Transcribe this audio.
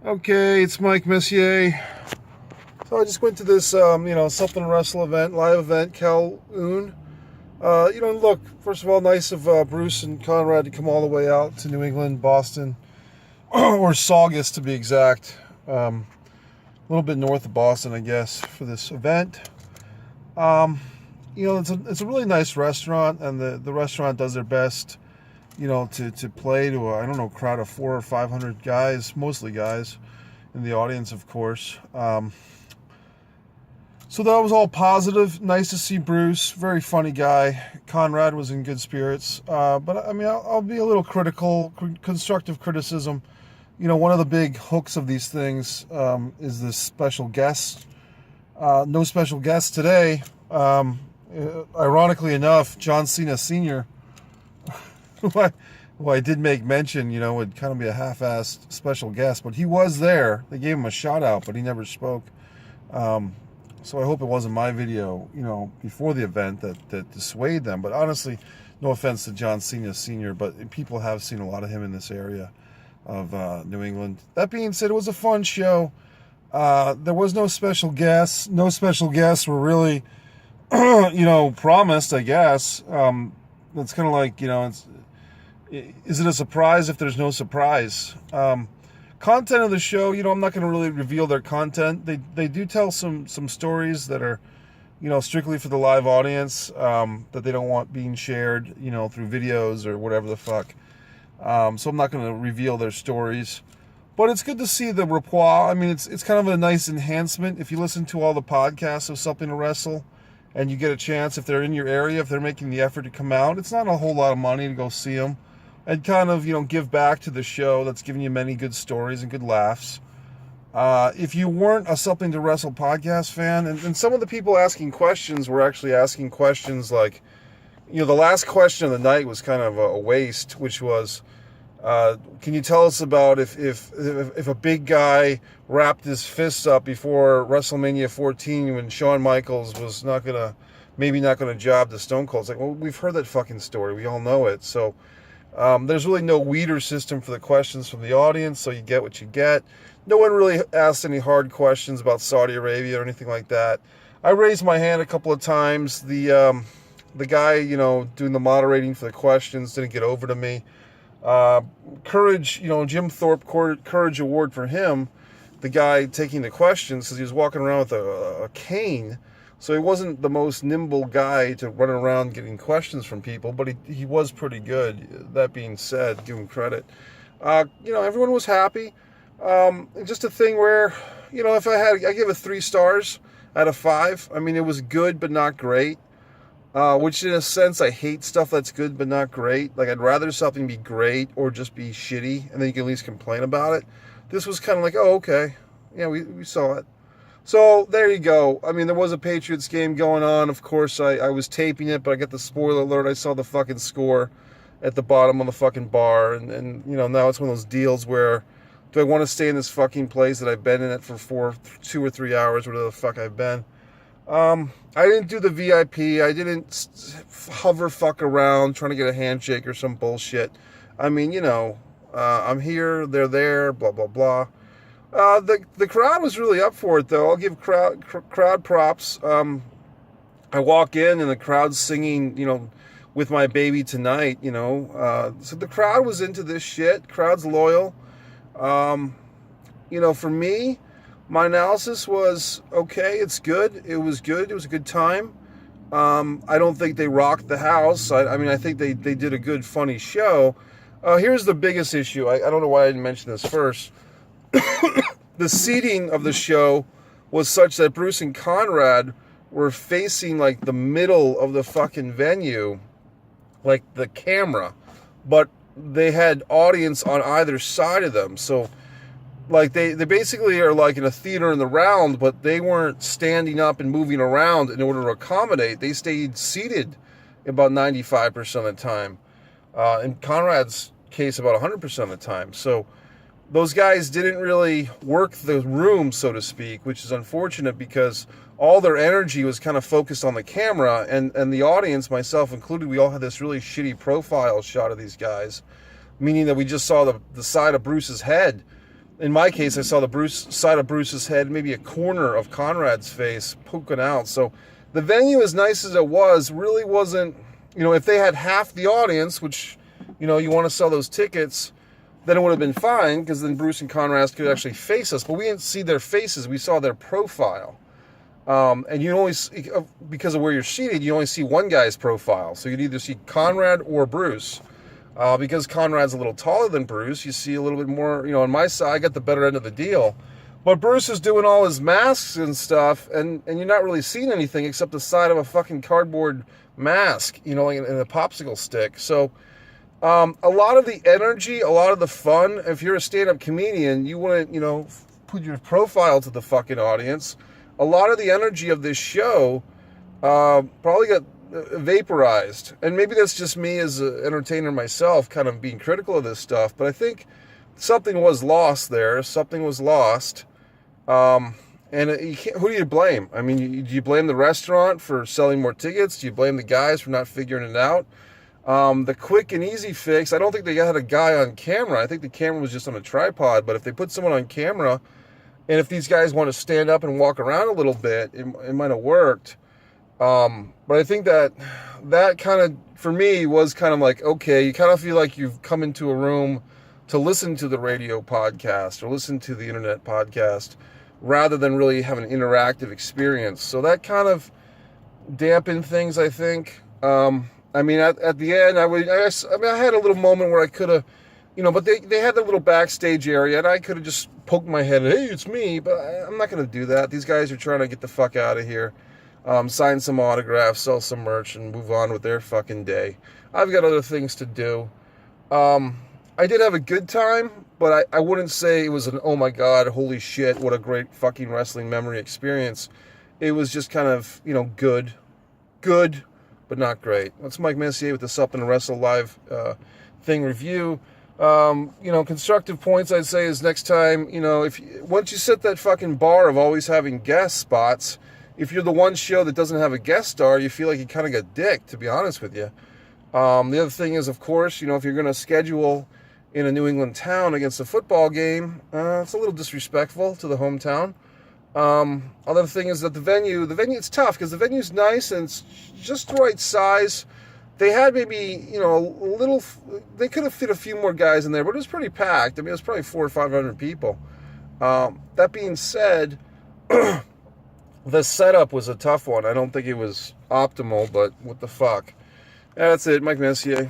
Okay, it's Mike Messier. So I just went to this, something Wrestle event, live event, Calhoun. Look, first of all, nice of Bruce and Conrad to come all the way out to New England, Boston, or Saugus to be exact. A little bit north of Boston, I guess, for this event. It's a really nice restaurant, and the restaurant does their best, to play to a crowd of 400 or 500 guys, mostly guys, in the audience, of course. So that was all positive. Nice to see Bruce, very funny guy. Conrad was in good spirits, but I mean, I'll be a little critical, constructive criticism. One of the big hooks of these things is this special guest. No special guest today. Ironically enough, John Cena Sr., who I did make mention, would kind of be a half-assed special guest, but he was there. They gave him a shout-out, but he never spoke. So I hope it wasn't my video, before the event that dissuaded them. But honestly, no offense to John Cena Sr., but people have seen a lot of him in this area of New England. That being said, it was a fun show. There was no special guests. No special guests were really, promised, I guess. It's kind of like, is it a surprise if there's no surprise? Content of the show, I'm not going to really reveal their content. They do tell some stories that are, strictly for the live audience, that they don't want being shared, through videos or whatever the fuck. So I'm not going to reveal their stories. But it's good to see the rapport. I mean, it's kind of a nice enhancement. If you listen to all the podcasts of Something to Wrestle and you get a chance, if they're in your area, if they're making the effort to come out, it's not a whole lot of money to go see them. And kind of, give back to the show that's giving you many good stories and good laughs. If you weren't a Something to Wrestle podcast fan, and some of the people asking questions were actually asking questions like, the last question of the night was kind of a waste, which was, can you tell us about if a big guy wrapped his fists up before WrestleMania 14 when Shawn Michaels was maybe not going to job the Stone Cold? It's like, well, we've heard that fucking story. We all know it. So there's really no weeder system for the questions from the audience, so you get what you get. No one really asked any hard questions about Saudi Arabia or anything like that. I raised my hand a couple of times. The guy, doing the moderating for the questions didn't get over to me. Courage, Jim Thorpe, Courage Award for him, the guy taking the questions, because he was walking around with a cane. So he wasn't the most nimble guy to run around getting questions from people, but he was pretty good. That being said, give him credit. Everyone was happy. Just a thing where, I give it 3 stars out of 5. I mean, it was good, but not great. Which in a sense, I hate stuff that's good, but not great. Like, I'd rather something be great or just be shitty, and then you can at least complain about it. This was kind of like, oh, okay. Yeah, we saw it. So, there you go. I mean, there was a Patriots game going on. Of course, I was taping it, but I got the spoiler alert. I saw the fucking score at the bottom of the fucking bar. And now it's one of those deals where, do I want to stay in this fucking place that I've been in it for 2 or 3 hours, whatever the fuck I've been? I didn't do the VIP. I didn't hover fuck around trying to get a handshake or some bullshit. I mean, I'm here, they're there, blah, blah, blah. The crowd was really up for it, though. I'll give crowd props. I walk in and the crowd's singing, With My Baby Tonight, So the crowd was into this shit. Crowd's loyal. For me, my analysis was, okay, it's good. It was good. It was a good time. I don't think they rocked the house. I think they did a good, funny show. Here's the biggest issue. I don't know why I didn't mention this first. The seating of the show was such that Bruce and Conrad were facing like the middle of the fucking venue, like the camera, but they had audience on either side of them. So like they basically are like in a theater in the round, but they weren't standing up and moving around in order to accommodate. They stayed seated about 95% of the time. In Conrad's case, about 100% of the time. So those guys didn't really work the room, so to speak, which is unfortunate because all their energy was kind of focused on the camera, and the audience, myself included, we all had this really shitty profile shot of these guys, meaning that we just saw the side of Bruce's head. in my case, I saw the side of Bruce's head, maybe a corner of Conrad's face poking out. So the venue, as nice as it was, really wasn't, if they had half the audience, which, you want to sell those tickets, then it would have been fine, because then Bruce and Conrad could actually face us. But we didn't see their faces. We saw their profile. And you always, because of where you're seated, you only see one guy's profile. So you'd either see Conrad or Bruce. Because Conrad's a little taller than Bruce, you see a little bit more, on my side, I got the better end of the deal. But Bruce is doing all his masks and stuff, and you're not really seeing anything except the side of a fucking cardboard mask, like in a popsicle stick. So a lot of the energy, a lot of the fun, if you're a stand-up comedian, you wouldn't, put your profile to the fucking audience. A lot of the energy of this show probably got vaporized. And maybe that's just me as an entertainer myself kind of being critical of this stuff. But I think something was lost there. Something was lost. And who do you blame? I mean, do you blame the restaurant for selling more tickets? Do you blame the guys for not figuring it out? The quick and easy fix, I don't think they had a guy on camera. I think the camera was just on a tripod. But if they put someone on camera, and if these guys want to stand up and walk around a little bit, it might have worked. But I think that kind of, for me, was kind of like, okay, you kind of feel like you've come into a room to listen to the radio podcast or listen to the internet podcast rather than really have an interactive experience. So that kind of dampened things, I think. I mean, at the end, I had a little moment where I could have, but they had the little backstage area, and I could have just poked my head, hey, it's me, but I'm not going to do that. These guys are trying to get the fuck out of here, sign some autographs, sell some merch, and move on with their fucking day. I've got other things to do. I did have a good time, but I wouldn't say it was an, oh my God, holy shit, what a great fucking wrestling memory experience. It was just kind of, good, but not great. That's Mike Messier with the Sup and Wrestle Live thing review. Constructive points I'd say is next time, once you set that fucking bar of always having guest spots, if you're the one show that doesn't have a guest star, you feel like you kind of got dicked, to be honest with you. The other thing is, of course, if you're going to schedule in a New England town against a football game, it's a little disrespectful to the hometown. Other thing is that the venue, it's tough because the venue's nice and it's just the right size. They had maybe, they could have fit a few more guys in there, but it was pretty packed. I mean, it was probably 400 or 500 people. That being said, the setup was a tough one. I don't think it was optimal, but what the fuck. Yeah, that's it. Mike Messier.